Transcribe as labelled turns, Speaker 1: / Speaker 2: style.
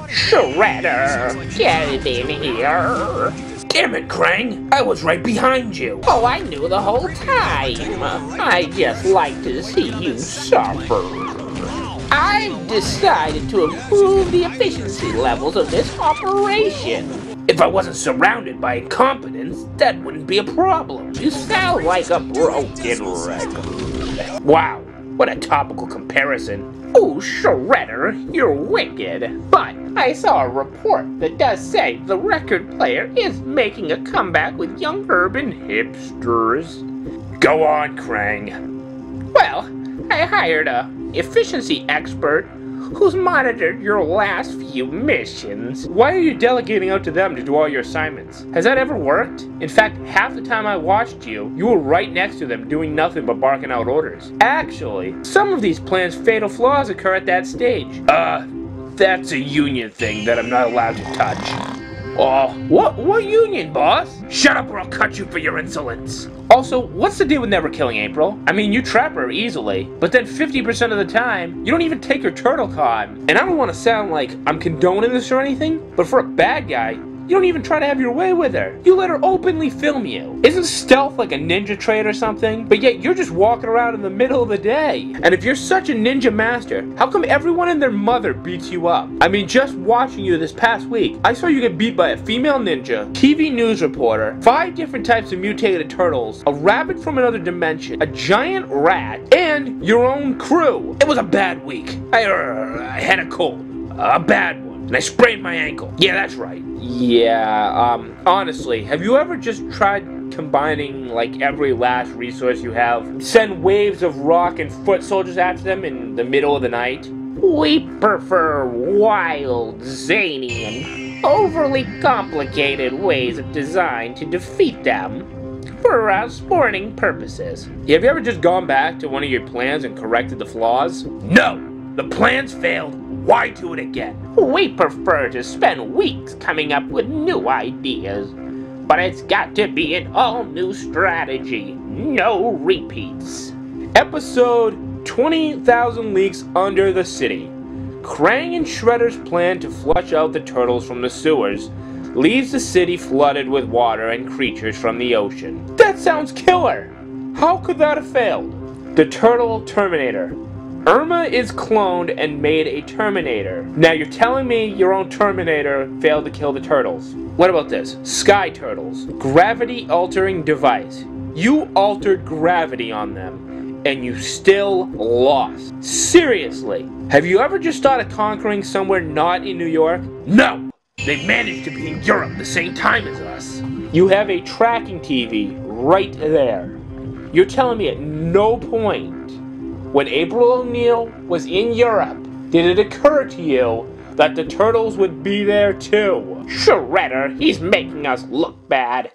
Speaker 1: Shredder, get in here. Damn it, Krang! I was right behind you! Oh, I knew the whole time! I just like to see you suffer. I've decided to improve the efficiency levels of this operation. If I wasn't surrounded by incompetence, that wouldn't be a problem. You sound like a broken record. Wow, what a topical comparison. Oh, Shredder, you're wicked. But I saw a report that does say the record player is making a comeback with young urban hipsters. Go on, Krang. Well, I hired a efficiency expert who's monitored your last few missions. Why are you delegating out to them to do all your assignments? Has that ever worked? In fact, half the time I watched you, you were right next to them doing nothing but barking out orders. Actually, some of these plans' fatal flaws occur at that stage. That's a union thing that I'm not allowed to touch. Oh, what union, boss? Shut up or I'll cut you for your insolence. Also, what's the deal with never killing April? I mean, you trap her easily, but then 50% of the time, you don't even take her turtle con. And I don't want to sound like I'm condoning this or anything, but for a bad guy, you don't even try to have your way with her. You let her openly film you. Isn't stealth like a ninja trait or something? But yet you're just walking around in the middle of the day. And if you're such a ninja master, how come everyone and their mother beats you up? I mean, just watching you this past week, I saw you get beat by a female ninja, TV news reporter, 5 different types of mutated turtles, a rabbit from another dimension, a giant rat, and your own crew. It was a bad week. I had a cold. A bad one. And I sprained my ankle. Yeah, that's right. Yeah, honestly, have you ever just tried combining, like, every last resource you have? Send waves of rock and foot soldiers after them in the middle of the night? We prefer wild, zany, and overly complicated ways of design to defeat them for sporting purposes. Have you ever just gone back to one of your plans and corrected the flaws? No! The plans failed. Why do it again? We prefer to spend weeks coming up with new ideas, but it's got to be an all-new strategy. No repeats. Episode 20,000 Leagues Under the City. Krang and Shredder's plan to flush out the turtles from the sewers leaves the city flooded with water and creatures from the ocean. That sounds killer! How could that have failed? The Turtle Terminator. Irma is cloned and made a Terminator. Now you're telling me your own Terminator failed to kill the turtles. What about this? Sky Turtles. Gravity-altering device. You altered gravity on them, and you still lost. Seriously. Have you ever just thought of conquering somewhere not in New York? No! They managed to be in Europe the same time as us. You have a tracking TV right there. You're telling me at no point when April O'Neil was in Europe, did it occur to you that the turtles would be there too? Shredder, he's making us look bad.